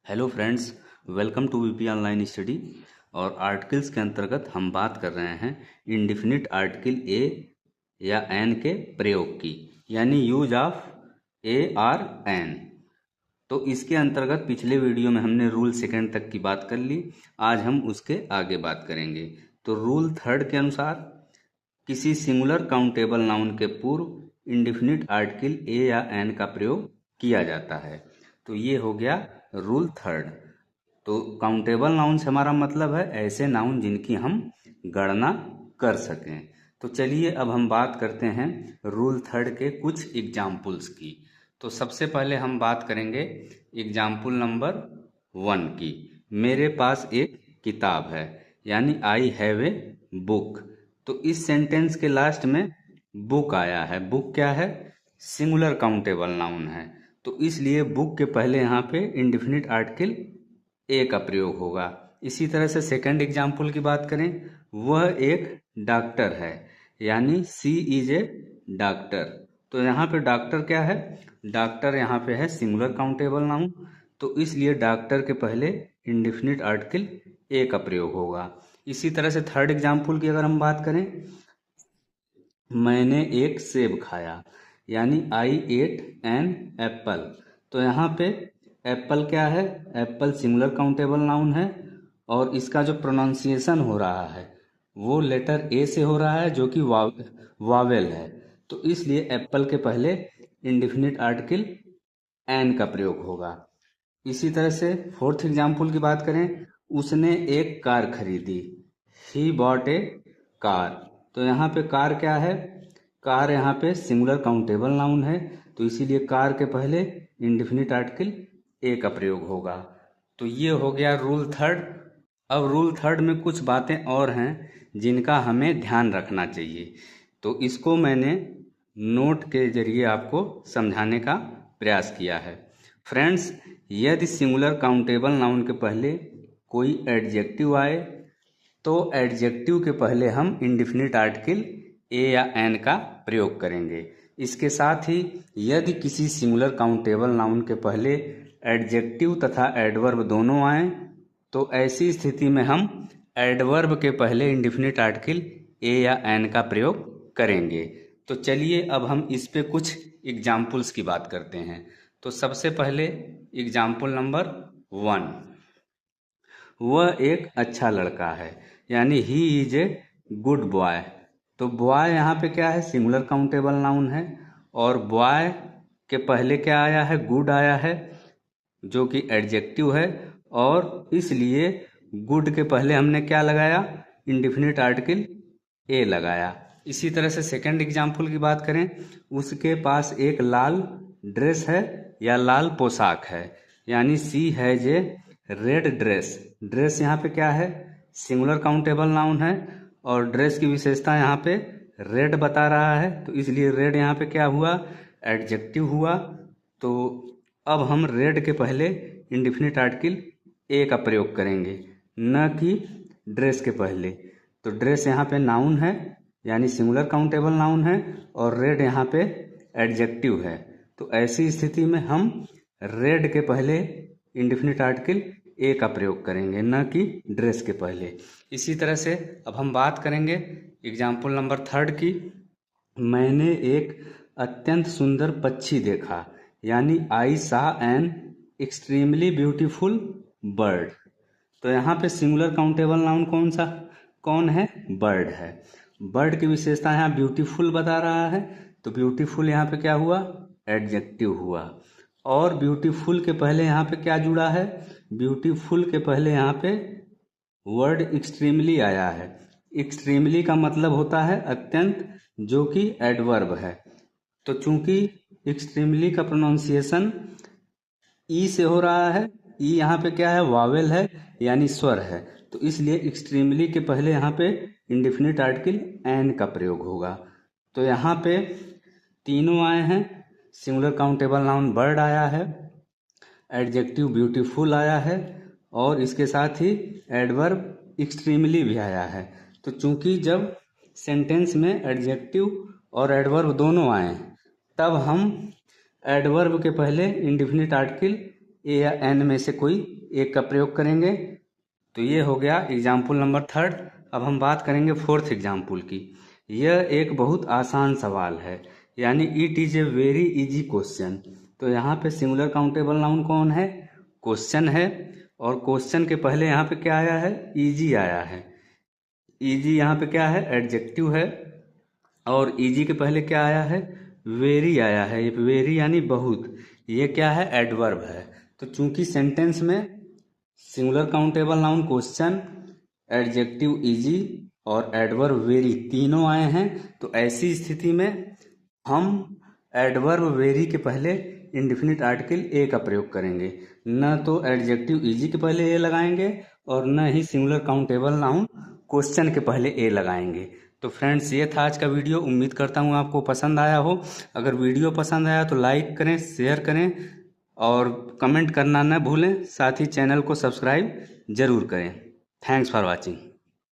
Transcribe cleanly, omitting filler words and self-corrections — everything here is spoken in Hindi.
Hello friends, welcome to VP online study. और आर्टिकल्स के अंतर्गत हम बात कर रहे हैं इंडिफिनिट आर्टिकल ए या एन के प्रयोग की, यानी use of a or an. तो इसके अंतर्गत पिछले वीडियो में हमने रूल सेकंड तक की बात कर ली। आज हम उसके आगे बात करेंगे। तो रूल थर्ड के अनुसार किसी सिंगुलर काउंटेबल नाउन के पूर्व इंडिफिनिट आर्टिकल ए या एन का प्रयोग किया जाता है। तो ये हो गया रूल थर्ड। तो काउंटेबल नाउन से हमारा मतलब है ऐसे नाउन जिनकी हम गणना कर सकें। तो चलिए अब हम बात करते हैं रूल थर्ड के कुछ एग्जाम्पल्स की। तो सबसे पहले हम बात करेंगे एग्जाम्पल नंबर 1 की। मेरे पास एक किताब है, यानी आई हैव ए बुक। तो इस सेंटेंस के लास्ट में बुक आया है। बुक क्या है? सिंगुलर काउंटेबल नाउन है। तो इसलिए बुक के पहले यहाँ पे इंडिफिनिट आर्टिकल ए का प्रयोग होगा। इसी तरह से सेकंड एग्जाम्पल की बात करें, वह एक डॉक्टर है, यानी सी इज ए डॉक्टर। तो यहाँ पे डॉक्टर क्या है? डॉक्टर यहाँ पे है सिंगुलर काउंटेबल नाउन। तो इसलिए डॉक्टर के पहले इंडिफिनिट आर्टिकल ए का प्रयोग होगा। इसी तरह से थर्ड एग्जाम्पल की अगर हम बात करें, मैंने एक सेब खाया, यानी आई एट एन एप्पल। तो यहाँ पे एप्पल क्या है? एप्पल सिंगुलर काउंटेबल नाउन है और इसका जो प्रोनाउंसिएशन हो रहा है वो लेटर ए से हो रहा है, जो कि वावेल है। तो इसलिए एप्पल के पहले इंडिफिनिट आर्टिकल एन का प्रयोग होगा। इसी तरह से फोर्थ एग्जाम्पल की बात करें, उसने एक कार खरीदी, ही बॉट ए कार। तो यहाँ पे कार क्या है? कार यहाँ पे सिंगुलर काउंटेबल नाउन है। तो इसीलिए कार के पहले इंडिफिनिट आर्टिकल ए का प्रयोग होगा। तो ये हो गया रूल थर्ड। अब रूल थर्ड में कुछ बातें और हैं जिनका हमें ध्यान रखना चाहिए। तो इसको मैंने नोट के जरिए आपको समझाने का प्रयास किया है। फ्रेंड्स, यदि सिंगुलर काउंटेबल नाउन के पहले कोई एडजेक्टिव आए तो एडजेक्टिव के पहले हम इंडिफिनिट आर्टिकल ए या एन का प्रयोग करेंगे। इसके साथ ही यदि किसी सिंगुलर काउंटेबल नाउन के पहले एडजेक्टिव तथा एडवर्ब दोनों आए तो ऐसी स्थिति में हम एडवर्ब के पहले इंडिफिनिट आर्टिकल ए या एन का प्रयोग करेंगे। तो चलिए अब हम इस पे कुछ एग्जाम्पल्स की बात करते हैं। तो सबसे पहले एग्जाम्पल नंबर 1, वह एक अच्छा लड़का है, यानी he is a good boy. तो बॉय यहाँ पे क्या है? सिंगुलर काउंटेबल नाउन है और बॉय के पहले क्या आया है? गुड आया है, जो कि एडजेक्टिव है। और इसलिए गुड के पहले हमने क्या लगाया? इंडिफिनिट आर्टिकल ए लगाया। इसी तरह से सेकंड एग्जाम्पल की बात करें, उसके पास एक लाल ड्रेस है या लाल पोशाक है, यानी she has a red dress. Dress यहाँ पे क्या है? सिंगुलर काउंटेबल नाउन है और ड्रेस की विशेषता यहाँ पे रेड बता रहा है। तो इसलिए रेड यहाँ पे क्या हुआ? एडजेक्टिव हुआ। तो अब हम रेड के पहले इंडिफिनिट आर्टिकल ए का प्रयोग करेंगे, न कि ड्रेस के पहले। तो ड्रेस यहाँ पे नाउन है, यानी सिंगुलर काउंटेबल नाउन है, और रेड यहाँ पे एडजेक्टिव है। तो ऐसी स्थिति में हम रेड के पहले इंडिफिनिट आर्टिकल ए का प्रयोग करेंगे, न कि ड्रेस के पहले। इसी तरह से अब हम बात करेंगे एग्जाम्पल नंबर थर्ड की। मैंने एक अत्यंत सुंदर पक्षी देखा, यानी आई सा एन एक्सट्रीमली ब्यूटीफुल बर्ड। तो यहाँ पे सिंगुलर काउंटेबल नाउन कौन है? बर्ड है। बर्ड की विशेषता यहाँ ब्यूटीफुल बता रहा है। तो ब्यूटीफुल यहाँ पे क्या हुआ? एडजेक्टिव हुआ। और ब्यूटीफुल के पहले यहाँ पे क्या जुड़ा है? ब्यूटीफुल के पहले यहाँ पे वर्ड एक्सट्रीमली आया है। एक्सट्रीमली का मतलब होता है अत्यंत, जो कि एडवर्ब है। तो चूंकि एक्सट्रीमली का प्रोनाउंसिएशन ई से हो रहा है, ई यहाँ पे क्या है? वावेल है, यानी स्वर है। तो इसलिए एक्सट्रीमली के पहले यहाँ पे इंडिफिनिट आर्टिकल एन का प्रयोग होगा। तो यहाँ पे तीनों आए हैं। सिंगुलर काउंटेबल नाउन बर्ड आया है, एडजेक्टिव ब्यूटीफुल आया है, और इसके साथ ही एडवर्ब एक्सट्रीमली भी आया है। तो चूंकि जब सेंटेंस में एडजेक्टिव और एडवर्ब दोनों आए तब हम एडवर्ब के पहले इंडिफिनिट आर्टिकल ए या एन में से कोई एक का प्रयोग करेंगे। तो ये हो गया एग्जाम्पल नंबर 3। अब हम बात करेंगे 4th एग्जाम्पल की। यह एक बहुत आसान सवाल है, यानी it is a very easy question. तो यहाँ पे सिंगुलर काउंटेबल नाउन कौन है? क्वेश्चन है, और क्वेश्चन के पहले यहाँ पे क्या आया है? इजी आया है। इजी यहाँ पे क्या है? एडजेक्टिव है। और इजी के पहले क्या आया है? वेरी आया है। ये वेरी यानी बहुत, ये क्या है? एडवर्ब है। तो चूंकि सेंटेंस में singular countable noun question, adjective easy और एडवर्ब वेरी तीनों आए हैं, तो ऐसी स्थिति में हम एडवर्ब वेरी के पहले इंडेफिनिट आर्टिकल ए का प्रयोग करेंगे। न तो एडजेक्टिव इजी के पहले ए लगाएंगे और न ही सिंगुलर काउंटेबल नाउन क्वेश्चन के पहले ए लगाएंगे। तो फ्रेंड्स, ये था आज का वीडियो। उम्मीद करता हूँ आपको पसंद आया हो। अगर वीडियो पसंद आया तो लाइक करें, शेयर करें और कमेंट करना न भूलें। साथ ही चैनल को सब्सक्राइब जरूर करें। Thanks for watching.